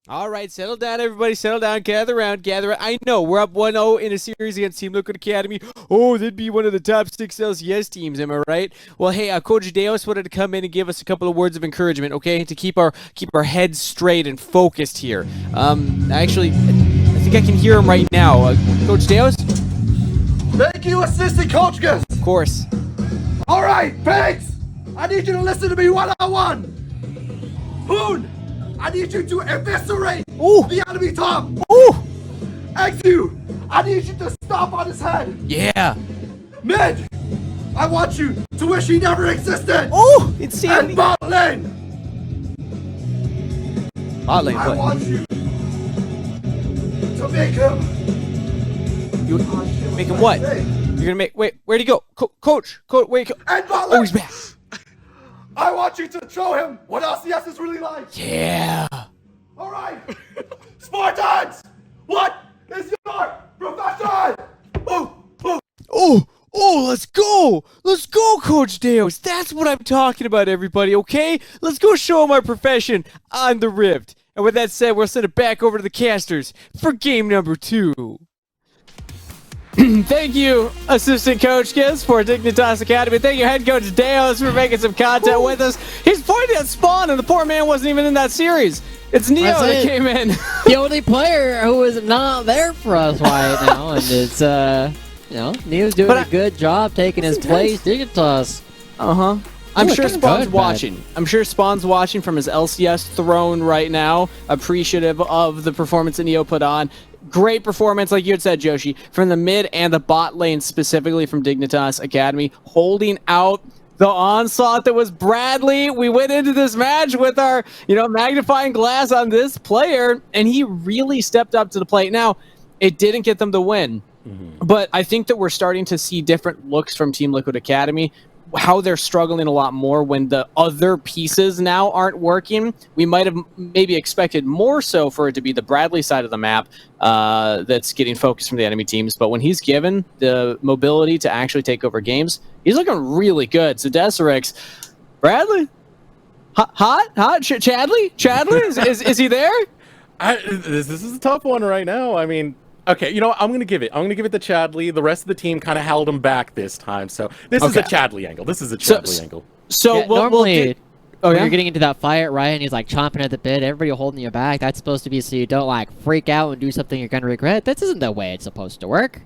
All right, settle down, everybody. Settle down. Gather around. Gather around. I know we're up 1-0 in a series against Team Liquid Academy. Oh, they'd be one of the top 6 LCS teams. Am I right? Well, hey, Coach Deos wanted to come in and give us a couple of words of encouragement, okay, to keep our heads straight and focused here. Actually, I think I can hear him right now. Coach Deos? Thank you, Assistant Coach Gus. Of course. All right, Pigs, I need you to listen to me one-on-one. Poon, I need you to eviscerate the enemy top. Ooh! Exu, I need you to stomp on his head. Yeah. Mid, I want you to wish he never existed. Oh, it's Sandy. And bot lane, I what? want you to make him. You make him what? You're gonna make. Wait, where'd he go? Coach, wait. And bot Oh, lane. he's back. I want you to show him what LCS is really like. Yeah. All right, Spartans, what is your profession? Oh, let's go! Let's go, Coach Deos! That's what I'm talking about, everybody, okay? Let's go show him our profession on the Rift. And with that said, we'll send it back over to the casters for game number 2. Thank you, Assistant Coach Giz, for Dignitas Academy. Thank you, Head Coach Deos, for making some content with us. He's pointing at Spawn, and the poor man wasn't even in that series. It's Neo that came in. The only player who is not there for us right now, and it's, Neo's doing a good job taking his place. Dignitas. Uh-huh. I'm sure Spawn's watching. I'm sure Spawn's watching from his LCS throne right now, appreciative of the performance that Neo put on. Great performance, like you had said, Joshi, from the mid and the bot lane, specifically from Dignitas Academy, holding out the onslaught that was Bradley. We went into this match with our, magnifying glass on this player, and he really stepped up to the plate. Now, it didn't get them the win, but I think that we're starting to see different looks from Team Liquid Academy, how they're struggling a lot more when the other pieces now aren't working. We might have maybe expected more so for it to be the Bradley side of the map that's getting focused from the enemy teams, but when he's given the mobility to actually take over games, he's looking really good. So Deserix, Bradley, hot, Chadley, is he there? This is a tough one right now. I mean, okay, you know what? I'm gonna give it to Chadley. The rest of the team kind of held him back this time, so this is a Chadley angle. So yeah, normally, when you're getting into that fight, right, and he's like chomping at the bit, everybody holding you back. That's supposed to be so you don't like freak out and do something you're gonna regret. This isn't the way it's supposed to work.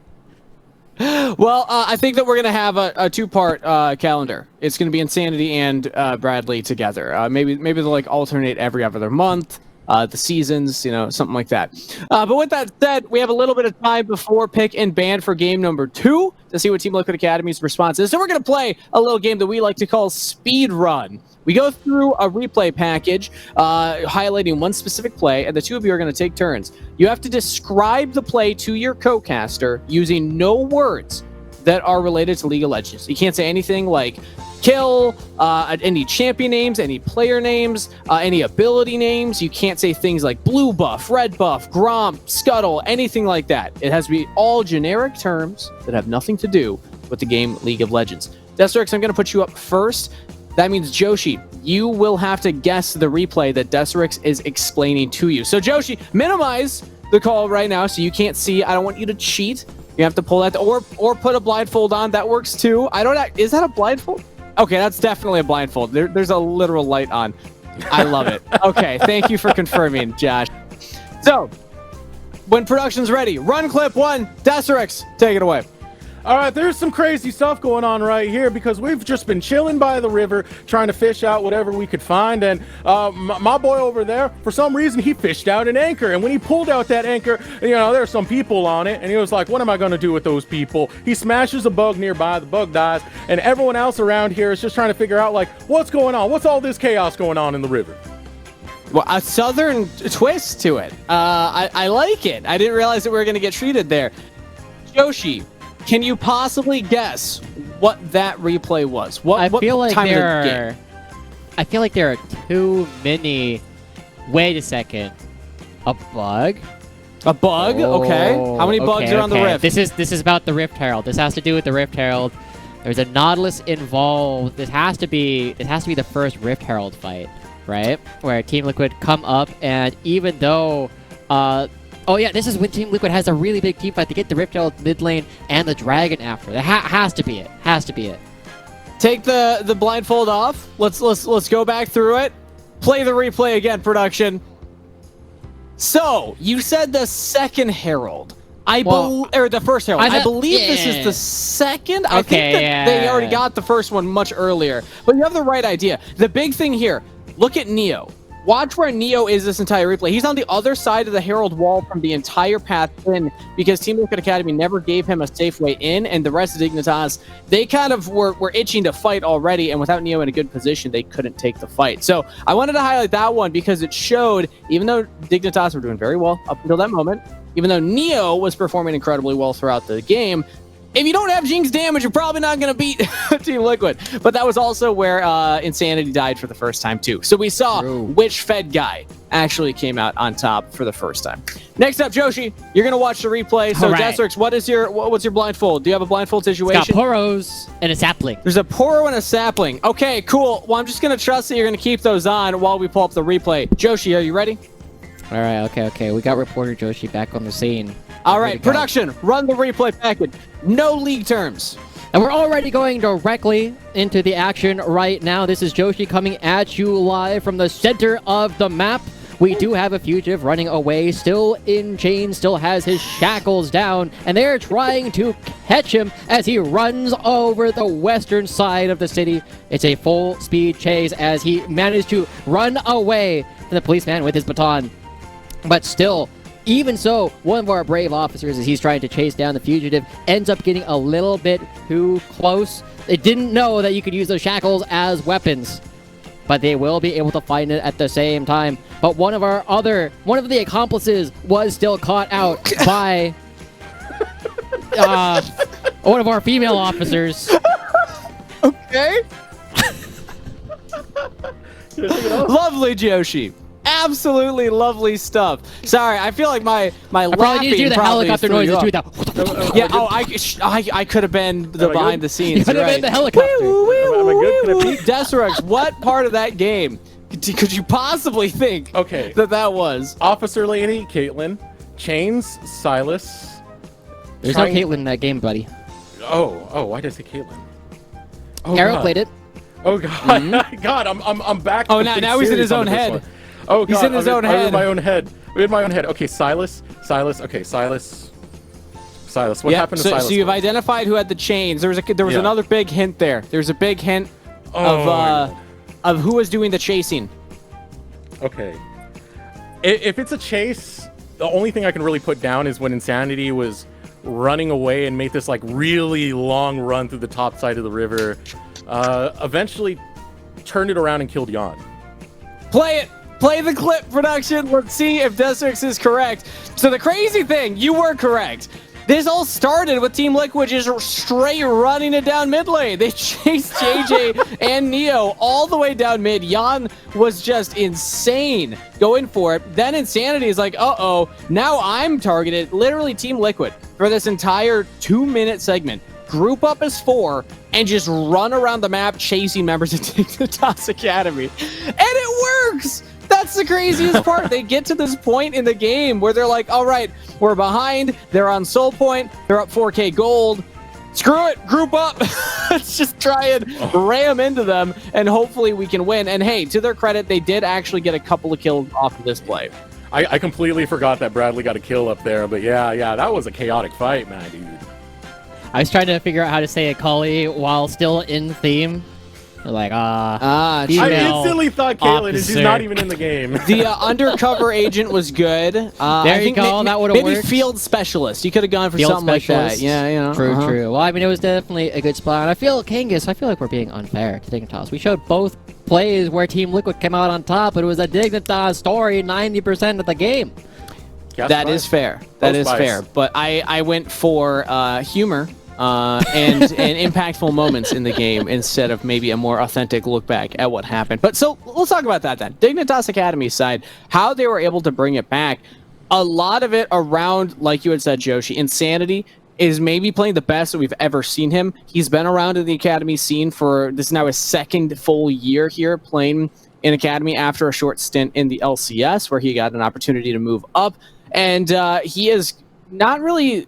Well, I think that we're going to have a two-part calendar. It's going to be Insanity and Bradley together. Maybe they'll like alternate every other month. The seasons, something like that. But with that said, we have a little bit of time before pick and ban for game number 2 to see what Team Liquid Academy's response is. So we're going to play a little game that we like to call Speed Run. We go through a replay package highlighting one specific play, and the two of you are going to take turns. You have to describe the play to your co-caster using no words that are related to League of Legends. You can't say anything like kill, any champion names, any player names, any ability names. You can't say things like blue buff, red buff, Gromp, Scuttle, anything like that. It has to be all generic terms that have nothing to do with the game League of Legends. Deserix, I'm going to put you up first. That means, Joshi, you will have to guess the replay that Deserix is explaining to you. So, Joshi, minimize the call right now so you can't see. I don't want you to cheat. You have to pull that, or put a blindfold on. That works too. Is that a blindfold? Okay, that's definitely a blindfold. There's a literal light on. I love it. Okay, thank you for confirming, Josh. So, when production's ready, run clip 1. Deserix, take it away. All right, there's some crazy stuff going on right here because we've just been chilling by the river trying to fish out whatever we could find, and my boy over there, for some reason, he fished out an anchor, and when he pulled out that anchor, there's some people on it, and he was like, what am I going to do with those people? He smashes a bug nearby, the bug dies, and everyone else around here is just trying to figure out, like, what's going on? What's all this chaos going on in the river? Well, a southern twist to it. I like it. I didn't realize that we were going to get treated there. Joshi, can you possibly guess what that replay was? I feel like there are too many. Wait a second. A bug? A bug? Okay. How many bugs are on the Rift? This is about the Rift Herald. This has to do with the Rift Herald. There's a Nautilus involved. This has to be the first Rift Herald fight. right? Where Team Liquid come up, and even though, oh yeah, this is when Team Liquid has a really big team fight to get the Rift Herald mid lane and the Dragon after. That has to be it. Has to be it. Take the blindfold off. Let's go back through it. Play the replay again, production. So you said the second Herald. Or the first Herald. I believe this is the second. I think that they already got the first one much earlier. But you have the right idea. The big thing here, look at Neo. Watch where Neo is this entire replay. He's on the other side of the Herald wall from the entire path in because Team Liquid Academy never gave him a safe way in, and the rest of Dignitas, they kind of were itching to fight already, and without Neo in a good position, they couldn't take the fight. So I wanted to highlight that one because it showed, even though Dignitas were doing very well up until that moment, even though Neo was performing incredibly well throughout the game, if you don't have Jinx damage, you're probably not going to beat Team Liquid. But that was also where Insanity died for the first time, too. So we saw which Fed guy actually came out on top for the first time. Next up, Joshi, you're going to watch the replay. So, Destrix, what's your blindfold? Do you have a blindfold situation? It's got Poros and a sapling. There's a Poro and a sapling. Okay, cool. Well, I'm just going to trust that you're going to keep those on while we pull up the replay. Joshi, are you ready? All right, okay. We got reporter Joshi back on the scene. All right, production, run the replay package. No league terms. And we're already going directly into the action right now. This is Joshi coming at you live from the center of the map. We do have a fugitive running away, still in chains, still has his shackles down, and they're trying to catch him as he runs over the western side of the city. It's a full-speed chase as he managed to run away from the policeman with his baton. But still, even so, one of our brave officers, as he's trying to chase down the fugitive, ends up getting a little bit too close. They didn't know that you could use those shackles as weapons, but they will be able to find it at the same time. But one of the accomplices was still caught out by one of our female officers. Okay. Lovely, Joshi. Absolutely lovely stuff. Sorry, I feel like my laughing need to do the helicopter noises too. Yeah. Oh, I could have been the behind the scenes. Could have been the helicopter. Am I good? Can I peek? Destrix, what part of that game could you possibly think? Okay. That was Officer Lady, Caitlyn, Chains, Silas. There's no Caitlyn in that game, buddy. Oh, why did I say Caitlyn? Oh, Arrow played it. Oh god, God, I'm back. Oh, now he's in his own head. Oh god, he's in his own head. I'm in my own head. I'm in my own head. Okay, Silas. Okay, Silas. What happened to Silas? So you've identified who had the chains. There was another big hint there. There's a big hint of who was doing the chasing. Okay. If it's a chase, the only thing I can really put down is when Insanity was running away and made this like really long run through the top side of the river. Eventually turned it around and killed Jan. Play it. Play the clip, production. Let's see if Destrix is correct. So the crazy thing, you were correct. This all started with Team Liquid just straight running it down mid lane. They chased JJ and Neo all the way down mid. Jan was just insane going for it. Then Insanity is like, uh-oh, now I'm targeted. Literally Team Liquid for this entire 2-minute segment. Group up as 4 and just run around the map chasing members of Dignitas Academy. And it works! That's the craziest part. They get to this point in the game where they're like, all right, we're behind. They're on soul point. They're up 4K gold. Screw it. Group up. Let's just try and ram into them, and hopefully we can win. And hey, to their credit, they did actually get a couple of kills off of this play. I completely forgot that Bradley got a kill up there, but yeah, that was a chaotic fight, man, dude. I was trying to figure out how to say Akali while still in theme. Like, I instantly thought Caitlyn, and she's not even in the game. The undercover agent was good. There you go, that would have worked. Maybe field specialist. You could have gone for something like that. Yeah, you know. True. Well, I mean, it was definitely a good spot. I feel like we're being unfair to Dignitas. We showed both plays where Team Liquid came out on top, but it was a Dignitas story 90% of the game. That is fair. That is fair. But I went for humor. And impactful moments in the game instead of maybe a more authentic look back at what happened. But so let's talk about that then. Dignitas Academy's side, how they were able to bring it back. A lot of it around, like you had said, Joshi, Insanity is maybe playing the best that we've ever seen him. He's been around in the Academy scene for, this is now his second full year here playing in Academy after a short stint in the LCS, where he got an opportunity to move up. And he is not really...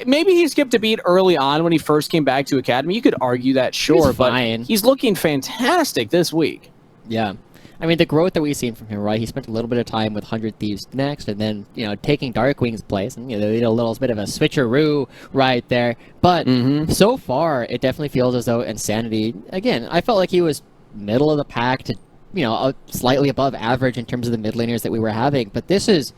Maybe he skipped a beat early on when he first came back to Academy. You could argue that, sure, but he's looking fantastic this week. Yeah. I mean, the growth that we've seen from him, right? He spent a little bit of time with 100 Thieves next, and then, taking Darkwing's place, and, they did a little bit of a switcheroo right there. But so far, it definitely feels as though Insanity, again, I felt like he was middle of the pack to, slightly above average in terms of the mid laners that we were having. But this is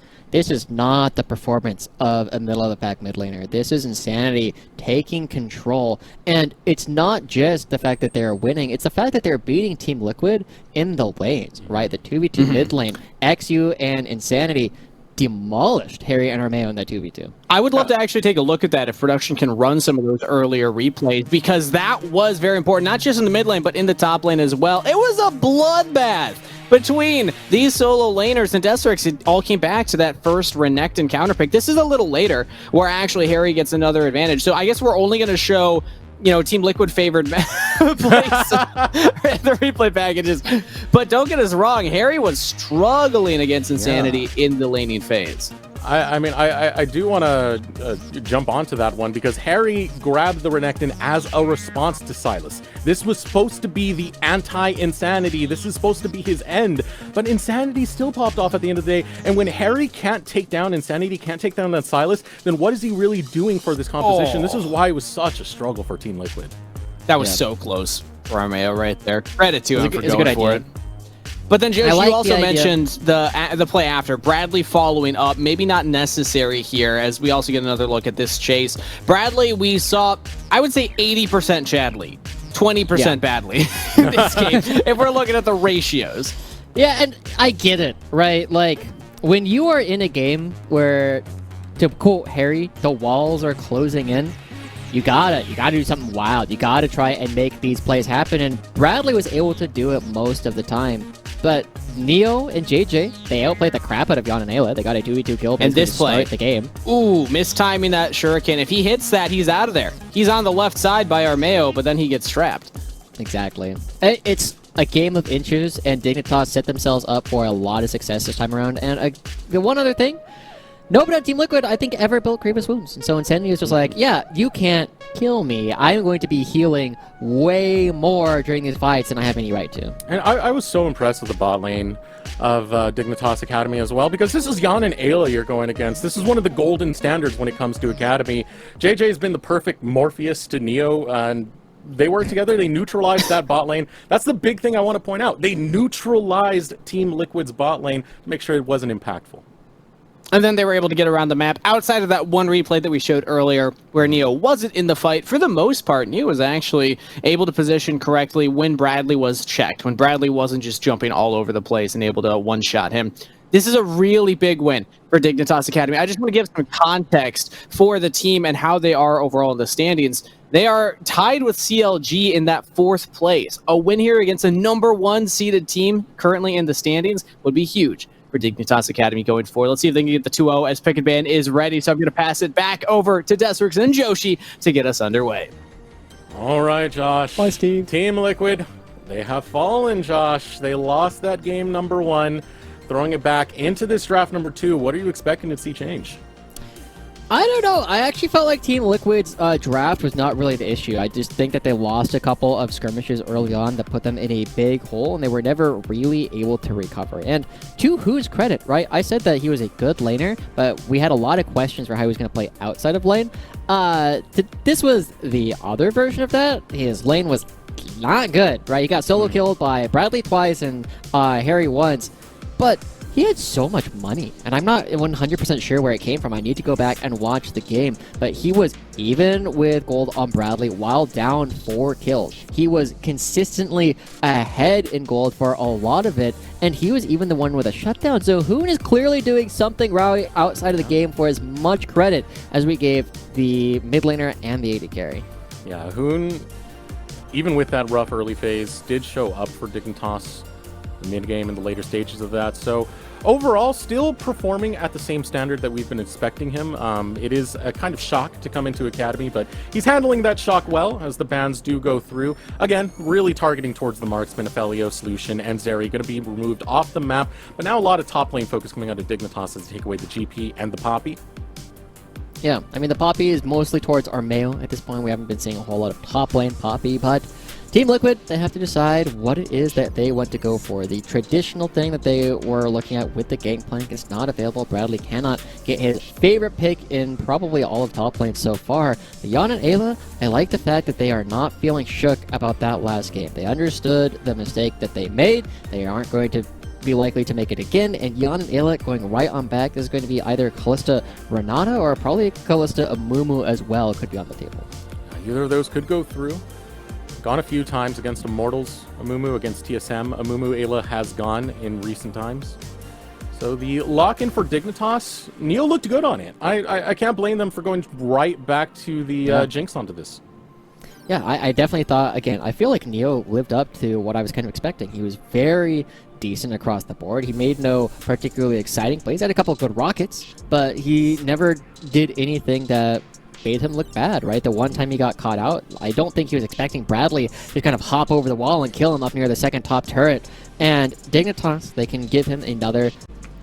not the performance of a middle-of-the-pack mid laner. This is Insanity taking control. And it's not just the fact that they're winning, it's the fact that they're beating Team Liquid in the lanes, right? The 2v2 mid lane, XU and Insanity demolished Harry and Armeo in that 2v2. I would love to actually take a look at that if production can run some of those earlier replays, because that was very important, not just in the mid lane, but in the top lane as well. It was a bloodbath between these solo laners, and Destrix, it all came back to that first Renekton counter pick. This is a little later where actually Harry gets another advantage. So I guess we're only going to show, Team Liquid favored plays the replay packages. But don't get us wrong, Harry was struggling against Insanity in the laning phase. I do want to jump onto that one, because Harry grabbed the Renekton as a response to Sylas. This was supposed to be the anti-Insanity. This is supposed to be his end. But Insanity still popped off at the end of the day. And when Harry can't take down Insanity, can't take down that Sylas, then what is he really doing for this composition? This is why it was such a struggle for Team Liquid. That was so close for Armeo right there. Credit to him for going for it. But then, Josh, you also mentioned the play after. Bradley following up, maybe not necessary here, as we also get another look at this chase. Bradley, we saw, I would say 80% Chadley, 20% Badly in this game, if we're looking at the ratios. Yeah, and I get it, right? Like, when you are in a game where, to quote Harry, the walls are closing in, you gotta do something wild. You gotta try and make these plays happen, and Bradley was able to do it most of the time. But Neo and JJ, they outplayed the crap out of Jan and Ayla. They got a 2v2 kill and this play the game. Ooh, mistiming that shuriken. If he hits that, he's out of there. He's on the left side by Armeo, but then he gets trapped. Exactly. It's a game of inches, and Dignitas set themselves up for a lot of success this time around. And the one other thing, nobody on Team Liquid, I think, ever built Grievous Wounds. And so Insanity was just like, yeah, you can't kill me. I'm going to be healing way more during these fights than I have any right to. And I was so impressed with the bot lane of Dignitas Academy as well, because this is Jan and Ayla you're going against. This is one of the golden standards when it comes to Academy. JJ has been the perfect Morpheus to Neo, and they work together. They neutralized that bot lane. That's the big thing I want to point out. They neutralized Team Liquid's bot lane to make sure it wasn't impactful. And then they were able to get around the map outside of that one replay that we showed earlier where Neo wasn't in the fight. For the most part, Neo was actually able to position correctly when Bradley was checked, when Bradley wasn't just jumping all over the place and able to one-shot him. This is a really big win for Dignitas Academy. I just want to give some context for the team and how they are overall in the standings. They are tied with CLG in that 4th place. A win here against a #1 seeded team currently in the standings would be huge for Dignitas Academy going forward. Let's see if they can get the 2-0 as Pick and Ban is ready. So I'm going to pass it back over to Destrix and Joshi to get us underway. All right, Josh. Bye, Steve. Team Liquid, they have fallen, Josh. They lost that game #1. Throwing it back into this draft #2. What are you expecting to see change? I don't know. I actually felt like Team Liquid's draft was not really the issue. I just think that they lost a couple of skirmishes early on that put them in a big hole, and they were never really able to recover. And to whose credit, right? I said that he was a good laner, but we had a lot of questions for how he was going to play outside of lane. This was the other version of that. His lane was not good, right? He got solo killed by Bradley twice and Harry once, but he had so much money, and I'm not 100% sure where it came from. I need to go back and watch the game, but he was even with gold on Bradley while down 4 kills. He was consistently ahead in gold for a lot of it, and he was even the one with a shutdown. So Hoon is clearly doing something right outside of the game for as much credit as we gave the mid laner and the AD carry. Yeah, Hoon, even with that rough early phase, did show up for Dignitas mid-game in the later stages of that. So overall, still performing at the same standard that we've been expecting him. It is a kind of shock to come into Academy, but he's handling that shock well as the bans do go through. Again, really targeting towards the marksman, Aphelios, Solution, and Zeri going to be removed off the map, but now a lot of top lane focus coming out of Dignitas as to take away the GP and the Poppy. Yeah, I mean, the Poppy is mostly towards Armeo at this point. We haven't been seeing a whole lot of top lane Poppy, but Team Liquid, they have to decide what it is that they want to go for. The traditional thing that they were looking at with the Gangplank is not available. Bradley cannot get his favorite pick in probably all of top lane so far. But Jan and Ayla, I like the fact that they are not feeling shook about that last game. They understood the mistake that they made. They aren't going to be likely to make it again, and Jan and Ayla going right on back is going to be either Kalista Renata or probably Kalista Amumu as well could be on the table. Either of those could go through. Gone a few times against Immortals, Amumu, against TSM. Amumu, Ayla has gone in recent times. So the lock-in for Dignitas, Neo looked good on it. I can't blame them for going right back to the Jinx onto this. Yeah, I definitely thought, again, I feel like Neo lived up to what I was kind of expecting. He was very decent across the board. He made no particularly exciting plays. He had a couple of good rockets, but he never did anything that made him look bad, right? The one time he got caught out, I don't think he was expecting Bradley to kind of hop over the wall and kill him up near the second top turret. And Dignitas, they can give him another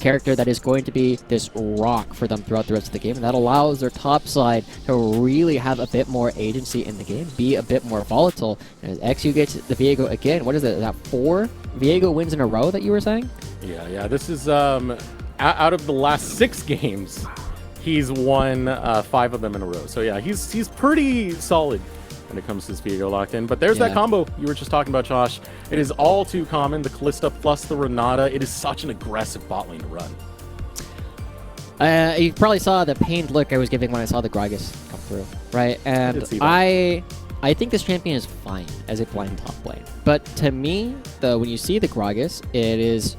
character that is going to be this rock for them throughout the rest of the game, and that allows their top side to really have a bit more agency in the game, be a bit more volatile. And as XU gets the Viego again, what is it, that 4 Viego wins in a row that you were saying? Yeah, this is out of the last 6 games, he's won 5 of them in a row. So yeah, he's pretty solid when it comes to this Viego locked in. But there's that combo you were just talking about, Josh. It is all too common, the Kalista plus the Renata. It is such an aggressive bot lane to run. You probably saw the pained look I was giving when I saw the Gragas come through, right? And I think this champion is fine as a blind top lane. But to me, though, when you see the Gragas, it is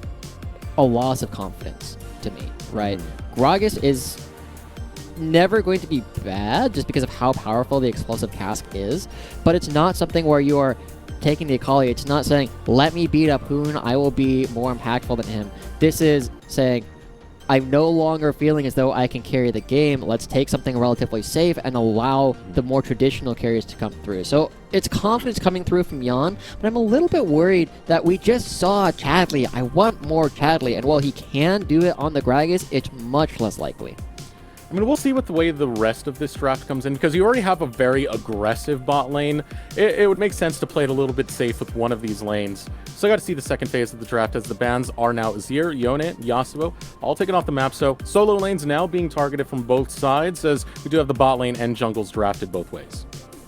a loss of confidence to me, right? Gragas is never going to be bad just because of how powerful the explosive cask is, but it's not something where you are taking the Akali. It's not saying, let me beat up Hoon, I will be more impactful than him. This is saying, I'm no longer feeling as though I can carry the game. Let's take something relatively safe and allow the more traditional carries to come through. So it's confidence coming through from Jan, but I'm a little bit worried that we just saw Chadley. I want more Chadley, and while he can do it on the Gragas, it's much less likely. I mean, we'll see what the way the rest of this draft comes in, because you already have a very aggressive bot lane. It would make sense to play it a little bit safe with one of these lanes. So I got to see the second phase of the draft, as the bans are now Azir, Yone, Yasuo, all taken off the map. So solo lanes now being targeted from both sides, as we do have the bot lane and jungles drafted both ways.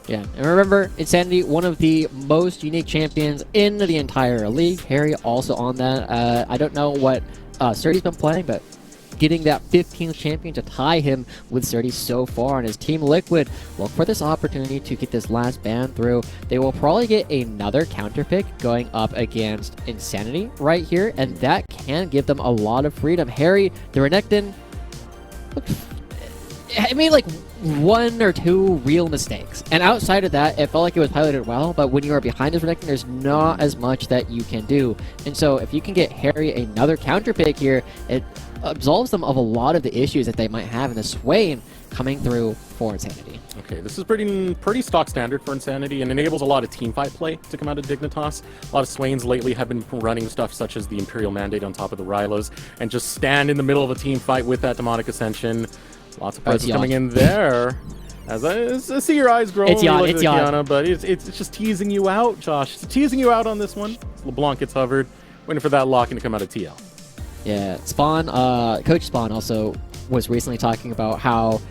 Yeah, and remember, Insanity, one of the most unique champions in the entire league. Harry also on that. I don't know what Serdy's been playing, but getting that 15th champion to tie him with Serdy so far, and his Team Liquid look for this opportunity to get this last ban through. They will probably get another counter pick going up against Insanity right here, and that can give them a lot of freedom. Harry, the Renekton, I made like 1 or 2 real mistakes, and outside of that, it felt like it was piloted well, but when you are behind his Renekton, there's not as much that you can do. And so if you can get Harry another counter pick here, it absolves them of a lot of the issues that they might have in the Swain coming through for Insanity. Okay, this is pretty stock standard for Insanity, and enables a lot of teamfight play to come out of Dignitas. A lot of Swains lately have been running stuff such as the Imperial Mandate on top of the Rylos, and just stand in the middle of a team fight with that Demonic Ascension. Lots of presses coming in there. As I see your eyes growing, it's Kiana, but it's just teasing you out, Josh. It's teasing you out on this one. LeBlanc gets hovered, waiting for that lock-in to come out of TL. Yeah, Spawn, Coach Spawn also was recently talking about how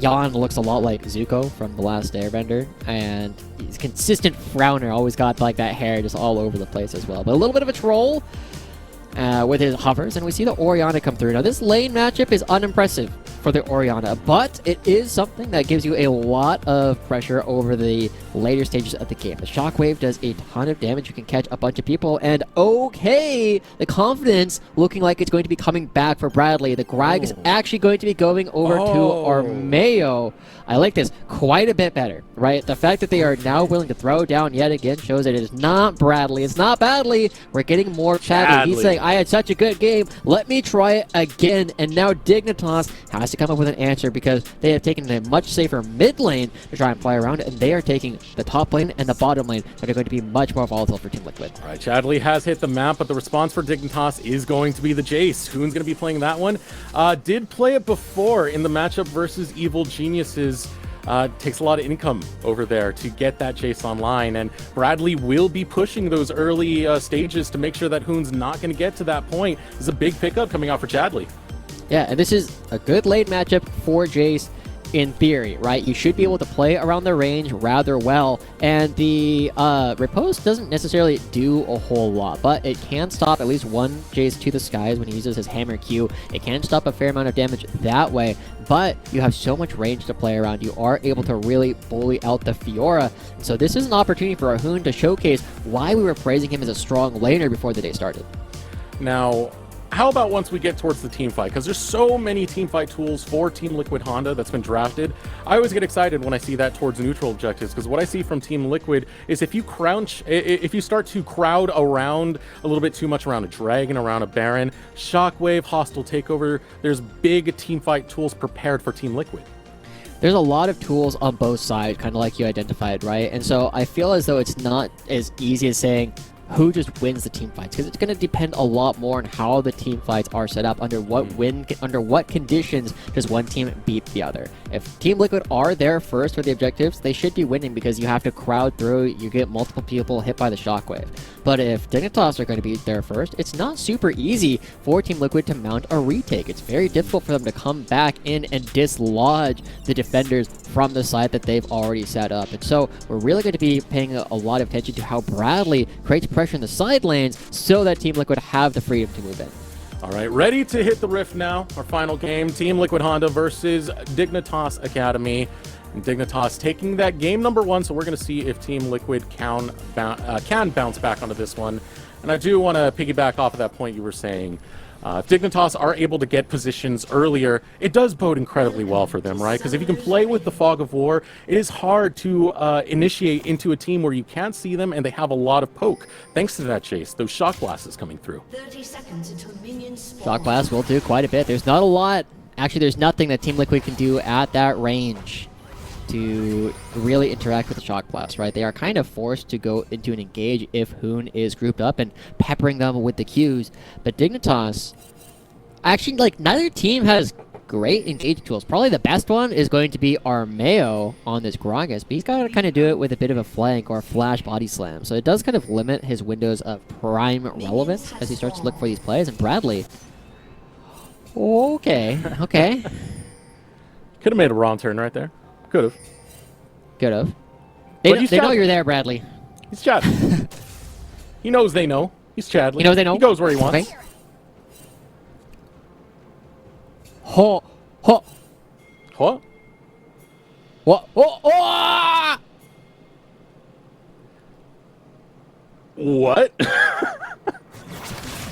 Jan looks a lot like Zuko from The Last Airbender, and he's a consistent frowner, always got like that hair just all over the place as well. But a little bit of a troll with his hovers, and we see the Orianna come through. Now this lane matchup is unimpressive for the Orianna, but it is something that gives you a lot of pressure over the later stages of the game. The Shockwave does a ton of damage. You can catch a bunch of people, and okay, the confidence looking like it's going to be coming back for Bradley. The Grag is actually going to be going over to Armeo. I like this quite a bit better, right? The fact that they are now willing to throw down yet again shows that it is not Bradley. It's not Badley. We're getting more Chadley. He's saying, I had such a good game. Let me try it again. And now Dignitas has to come up with an answer because they have taken a much safer mid lane to try and play around it, and they are taking the top lane and the bottom lane that are going to be much more volatile for Team Liquid. All right, Chadley has hit the map, but the response for Dignitas is going to be the Jace. Hoon's going to be playing that one. Did play it before in the matchup versus Evil Geniuses. Takes a lot of income over there to get that Jace online, and Bradley will be pushing those early stages to make sure that Hoon's not going to get to that point. This is a big pickup coming out for Chadley. Yeah, and this is a good late matchup for Jace in theory, right? You should be able to play around the range rather well, and the riposte doesn't necessarily do a whole lot, but it can stop at least one Jace to the skies when he uses his hammer Q. It can stop a fair amount of damage that way, but you have so much range to play around. You are able to really bully out the Fiora, so this is an opportunity for Hoon to showcase why we were praising him as a strong laner before the day started. Now, how about once we get towards the team fight? Because there's so many team fight tools for Team Liquid Honda that's been drafted. I always get excited when I see that towards neutral objectives, because what I see from Team Liquid is if you start to crowd around a little bit too much around a dragon, around a baron, shockwave, hostile takeover, there's big team fight tools prepared for Team Liquid. There's a lot of tools on both sides, kind of like you identified, right? And so I feel as though it's not as easy as saying who just wins the team fights, because it's going to depend a lot more on how the team fights are set up, under what conditions does one team beat the other. If Team Liquid are there first for the objectives, they should be winning because you have to crowd through, you get multiple people hit by the shockwave. But if Dignitas are going to be there first, it's not super easy for Team Liquid to mount a retake. It's very difficult for them to come back in and dislodge the defenders from the side that they've already set up. And so we're really going to be paying a lot of attention to how Bradley creates pressure in the side lanes so that Team Liquid have the freedom to move in. All right, ready to hit the rift now. Our final game, Team Liquid Honda versus Dignitas Academy. And Dignitas taking that game number 1, so we're going to see if Team Liquid can bounce back onto this one. And I do want to piggyback off of that point you were saying. If Dignitas are able to get positions earlier, it does bode incredibly well for them, right? Because if you can play with the Fog of War, it is hard to initiate into a team where you can't see them and they have a lot of poke. Thanks to that chase, those shock blasts coming through. 30 seconds until minions spawn. Shock Blast will do quite a bit. There's not a lot. Actually, there's nothing that Team Liquid can do at that range to really interact with the Shock Blast, right? They are kind of forced to go into an engage if Hoon is grouped up and peppering them with the Qs. But Dignitas, actually, like, neither team has great engage tools. Probably the best one is going to be Armeo on this Gragas, but he's got to kind of do it with a bit of a flank or a flash body slam. So it does kind of limit his windows of prime relevance as he starts to look for these plays. And Bradley, okay. Could have made a wrong turn right there. Could have. Could have. They know you're there, Bradley. He's Chadley. He knows they know. He's Chadley. He knows they know. He goes where he wants. Okay. Ho, ho. What? What? Oh, oh! What?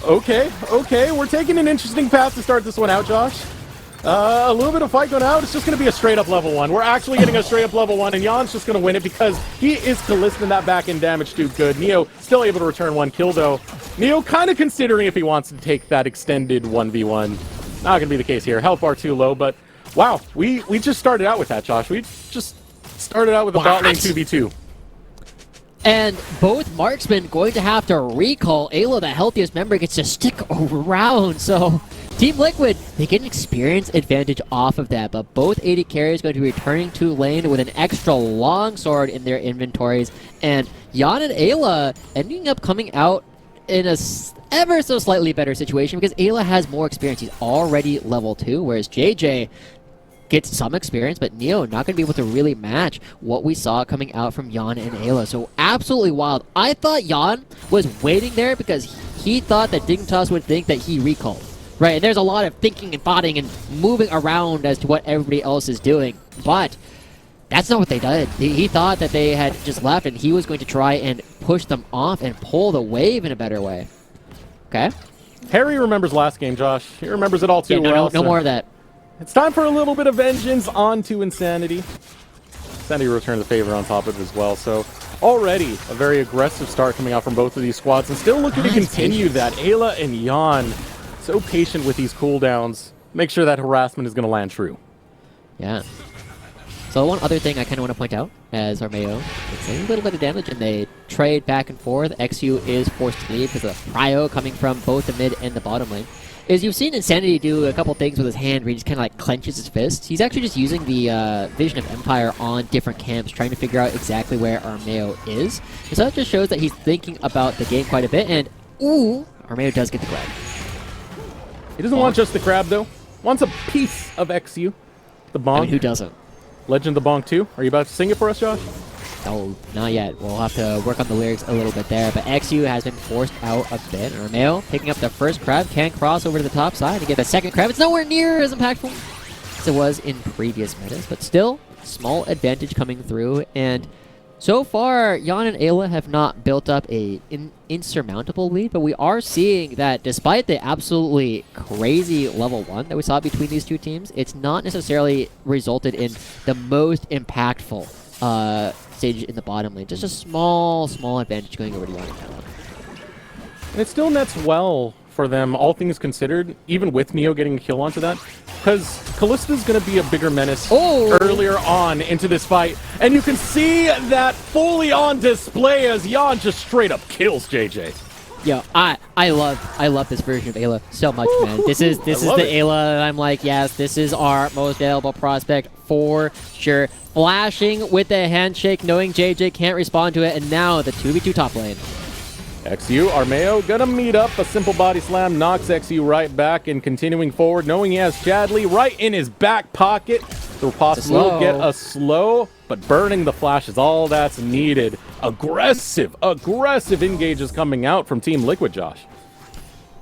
Okay. We're taking an interesting path to start this one out, Josh. A little bit of fight going out. It's just going to be a straight-up level 1. We're actually getting a straight-up level 1, and Jan's just going to win it because he is Callisting that back-end damage too good. Neo still able to return 1 kill, though. Neo kind of considering if he wants to take that extended 1v1. Not going to be the case here. Health bar too low, but wow, we just started out with that, Josh. We just started out with a bot lane 2v2. And both marksmen going to have to recall. Ayla, the healthiest member, gets to stick around. So Team Liquid, they get an experience advantage off of that. But both AD carriers going to be returning to lane with an extra long sword in their inventories. And Jan and Ayla ending up coming out in a ever so slightly better situation because Ayla has more experience. He's already level 2, whereas JJ gets some experience, but Neo not going to be able to really match what we saw coming out from Jan and Ayla. So absolutely wild. I thought Jan was waiting there because he thought that Dignitas would think that he recalled. Right, and there's a lot of thinking and thoughting and moving around as to what everybody else is doing. But that's not what they did. He thought that they had just left and he was going to try and push them off and pull the wave in a better way. Okay. Harry remembers last game, Josh. He remembers it all too well. No more of that. It's time for a little bit of vengeance onto Insanity. Insanity returned the favor on top of it as well. So Already a very aggressive start coming out from both of these squads, and still looking to continue that. Ayla and Jan, so patient with these cooldowns. Make sure that harassment is going to land true. Yeah. So one other thing I kind of want to point out, as Armeo takes a little bit of damage and they trade back and forth, XU is forced to leave because of Prio coming from both the mid and the bottom lane, is you've seen Insanity do a couple things with his hand where he just kind of like clenches his fists. He's actually just using the Vision of Empire on different camps, trying to figure out exactly where Armeo is. And so that just shows that he's thinking about the game quite a bit, and ooh, Armeo does get the grab. He doesn't want just the grab, though. Wants a piece of XU. The Bonk. I mean, who doesn't? Legend of the Bonk 2. Are you about to sing it for us, Josh? No, not yet. We'll have to work on the lyrics a little bit there. But XU has been forced out a bit. Armeo picking up the first crab, can cross over to the top side and get the second crab. It's nowhere near as impactful as it was in previous metas, but still, small advantage coming through. And so far, Jan and Ayla have not built up a insurmountable lead, but we are seeing that despite the absolutely crazy level 1 that we saw between these two teams, it's not necessarily resulted in the most impactful stage in the bottom lane. Just a small advantage going over to Jan and Ayla. And it still nets well for them, all things considered, even with Neo getting a kill onto that, because Kallista's going to be a bigger menace earlier on into this fight, and you can see that fully on display as Jan just straight up kills JJ. Yo, I love this version of Ayla so much, man. This is the Ayla that I'm like, yes, this is our most valuable prospect for sure. Flashing with the handshake, knowing JJ can't respond to it, and now the 2v2 top lane. XU, Armeo, gonna meet up. A simple body slam knocks XU right back, and continuing forward, knowing he has Chadley right in his back pocket. The Riposte will get a slow, but burning the flash is all that's needed. Aggressive engages coming out from Team Liquid, Josh.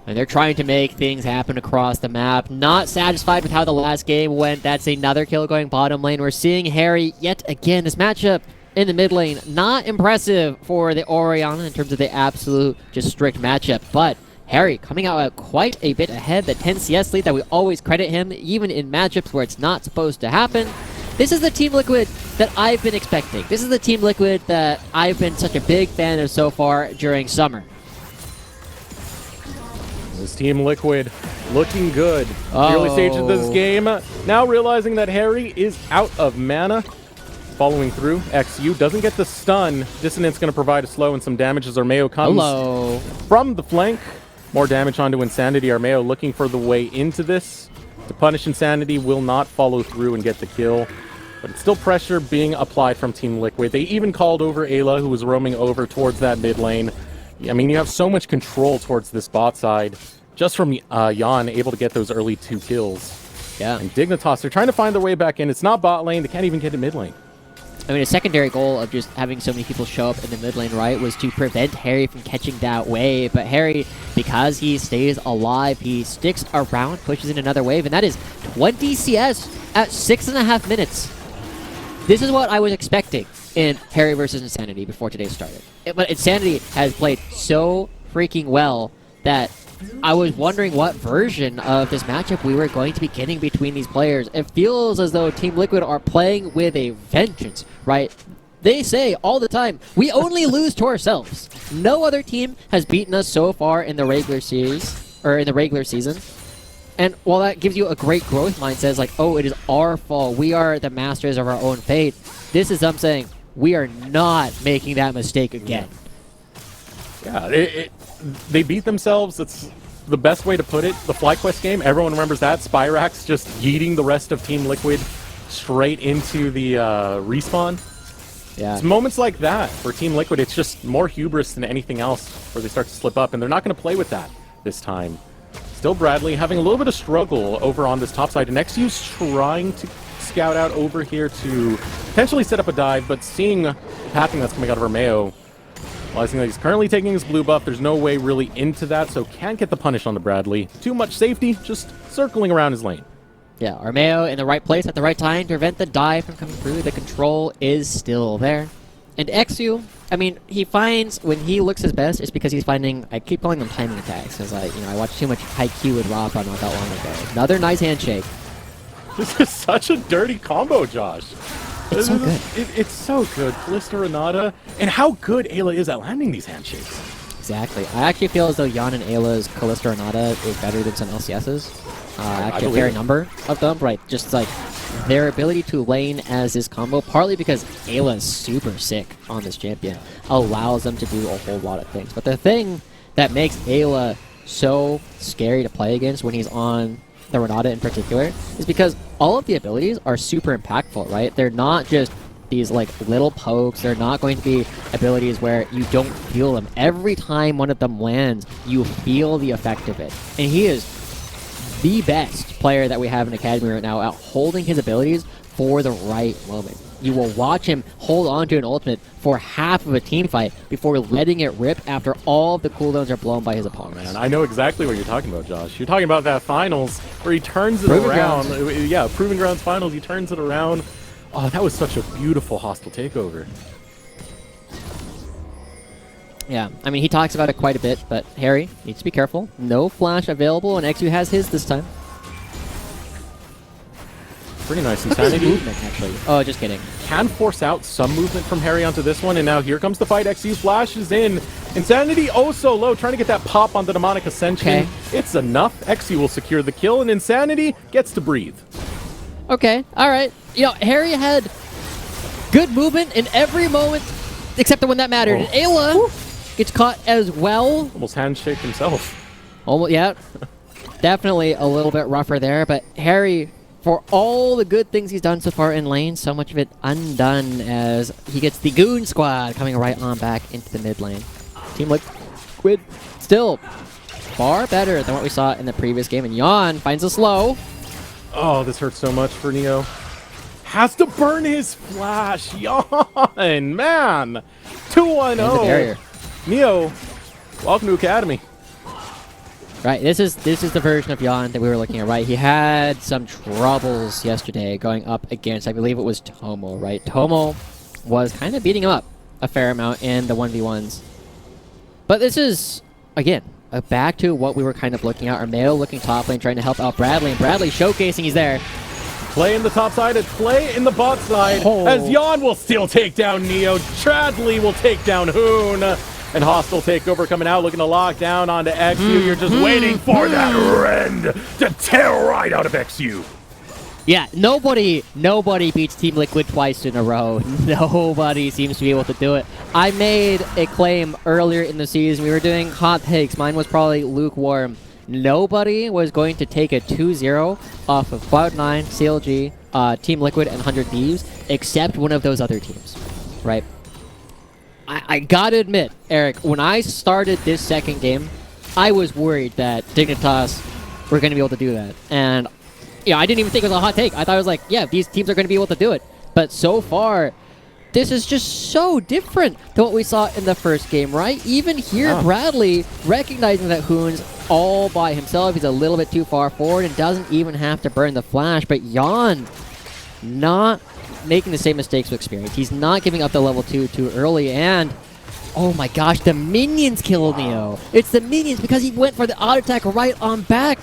And they're trying to make things happen across the map. Not satisfied with how the last game went. That's another kill going bottom lane. We're seeing Harry yet again. This matchup in the mid lane, not impressive for the Orianna in terms of the absolute just strict matchup, but Harry coming out quite a bit ahead. The 10 CS lead that we always credit him, even in matchups where it's not supposed to happen. This is the Team Liquid that I've been expecting. This is the Team Liquid that I've been such a big fan of so far during summer. This Team Liquid looking good. The early stages of this game, now realizing that Harry is out of mana. Following through, XU doesn't get the stun. Dissonance going to provide a slow and some damage as Armeo comes from the flank. More damage onto Insanity. Armeo looking for the way into this. To punish Insanity, will not follow through and get the kill. But it's still pressure being applied from Team Liquid. They even called over Ayla, who was roaming over towards that mid lane. I mean, you have so much control towards this bot side. Just from Jan, able to get those early 2 kills. Yeah. And Dignitas, they're trying to find their way back in. It's not bot lane. They can't even get to mid lane. I mean, a secondary goal of just having so many people show up in the mid lane, right, was to prevent Harry from catching that wave. But Harry, because he stays alive, he sticks around, pushes in another wave, and that is 20 CS at 6.5 minutes. This is what I was expecting in Harry versus Insanity before today started. But Insanity has played so freaking well that I was wondering what version of this matchup we were going to be getting between these players. It feels as though Team Liquid are playing with a vengeance, right? They say all the time, we only lose to ourselves. No other team has beaten us so far in the regular series, or in the regular season. And while that gives you a great growth mindset, it's like, oh, it is our fault. We are the masters of our own fate. This is them saying, we are not making that mistake again. Yeah, they beat themselves. It's the best way to put it. The FlyQuest game, everyone remembers that. Spyrax just yeeting the rest of Team Liquid straight into the respawn. Yeah. It's moments like that for Team Liquid. It's just more hubris than anything else where they start to slip up, and they're not going to play with that this time. Still Bradley having a little bit of struggle over on this top side, and XU's trying to scout out over here to potentially set up a dive, but seeing the pathing that's coming out of Armeo, realizing that he's currently taking his blue buff, there's no way really into that, so can't get the punish on the Bradley. Too much safety, just circling around his lane. Yeah, Armeo in the right place at the right time to prevent the dive from coming through. The control is still there. And XU, I mean, he finds when he looks his best, it's because he's finding, I keep calling them timing attacks, because I watched too much Haikyuu with Rafa not that long ago. Another nice handshake. This is such a dirty combo, Josh. It's so good. It's so good. Callista Renata, and how good Ayla is at landing these handshakes. Exactly. I actually feel as though Yan and Ayla's Callista Renata is better than some LCS's. Actually, a fair number of them, right? Just like their ability to lane as this combo, partly because Ayla is super sick on this champion, allows them to do a whole lot of things. But the thing that makes Ayla so scary to play against when he's on the Renata in particular is because all of the abilities are super impactful, right? They're not just these like little pokes. They're not going to be abilities where you don't feel them. Every time one of them lands, you feel the effect of it. And he is the best player that we have in Academy right now at holding his abilities for the right moment. You will watch him hold on to an ultimate for half of a team fight before letting it rip after all of the cooldowns are blown by his opponents. Man, I know exactly what you're talking about, Josh. You're talking about that finals where he turns it Proving around. Grounds. Yeah, Proving Grounds finals, he turns it around. Oh, that was such a beautiful hostile takeover. Yeah, I mean, he talks about it quite a bit, but Harry needs to be careful. No flash available, and XU has his this time. Pretty nice Look at his Insanity. movement, actually. Oh, just kidding. Can force out some movement from Harry onto this one, and now here comes the fight. XU flashes in. Insanity oh so low, trying to get that pop on the Demonic Ascension. Okay. It's enough. XU will secure the kill, and Insanity gets to breathe. Okay, all right. You know, Harry had good movement in every moment except the one that mattered. And Ayla gets caught as well. Almost handshake himself. Almost, yeah. Definitely a little bit rougher there, but Harry, for all the good things he's done so far in lane, so much of it undone as he gets the Goon Squad coming right on back into the mid lane. Team Liquid still far better than what we saw in the previous game, and Yan finds a slow. Oh, this hurts so much for Neo. Has to burn his flash. Yawn, man. 2-1-0. Neo, welcome to Academy. Right, this is the version of Yan that we were looking at, right? He had some troubles yesterday going up against, I believe it was Tomo, right? Tomo was kind of beating him up a fair amount in the 1v1s. But this is, again, back to what we were kind of looking at. Armeo looking top lane, trying to help out Bradley, and Bradley showcasing he's there. Play in the top side and play in the bot side as Yan will still take down Neo. Bradley will take down Hoon. And hostile takeover coming out, looking to lock down onto XU. You're just waiting for that rend to tear right out of XU. Yeah, nobody beats Team Liquid twice in a row. Nobody seems to be able to do it. I made a claim earlier in the season. We were doing hot takes. Mine was probably lukewarm. Nobody was going to take a 2-0 off of Cloud9, CLG, Team Liquid, and 100 Thieves, except one of those other teams, right? I gotta admit, Eric, when I started this second game, I was worried that Dignitas were going to be able to do that. And yeah, I didn't even think it was a hot take. I thought it was like, yeah, these teams are going to be able to do it. But so far, this is just so different than what we saw in the first game, right? Even here, Bradley recognizing that Hoon's all by himself. He's a little bit too far forward and doesn't even have to burn the flash. But Yan not making the same mistakes with experience. He's not giving up the level 2 too early, and oh my gosh, the minions killed Neo. It's the minions because he went for the auto attack right on back.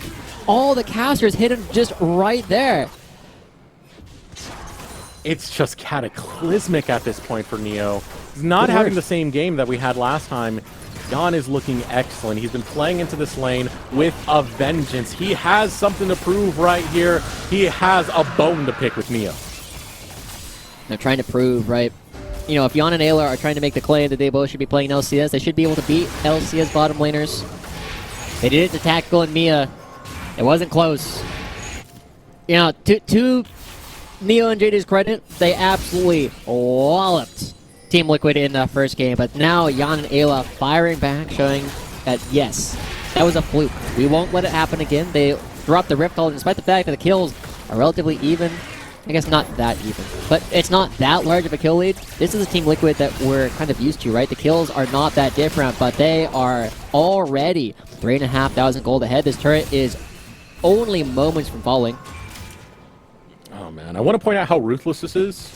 All the casters hit him just right there. It's just cataclysmic at this point for Neo. He's not having the same game that we had last time. Yan is looking excellent. He's been playing into this lane with a vengeance. He has something to prove right here. He has a bone to pick with Neo. They're trying to prove, right? You know, if Yan and Ayla are trying to make the claim that they both should be playing LCS, they should be able to beat LCS bottom laners. They did it to Tactical and Mia. It wasn't close. You know, to Neo and JD's credit, they absolutely walloped Team Liquid in the first game. But now Yan and Ayla firing back, showing that, yes, that was a fluke. We won't let it happen again. They dropped the Rift Hold, despite the fact that the kills are relatively even. I guess not that even, but it's not that large of a kill lead. This is a Team Liquid that we're kind of used to, right? The kills are not that different, but they are already 3,500 gold ahead. This turret is only moments from falling. Oh man, I want to point out how ruthless this is,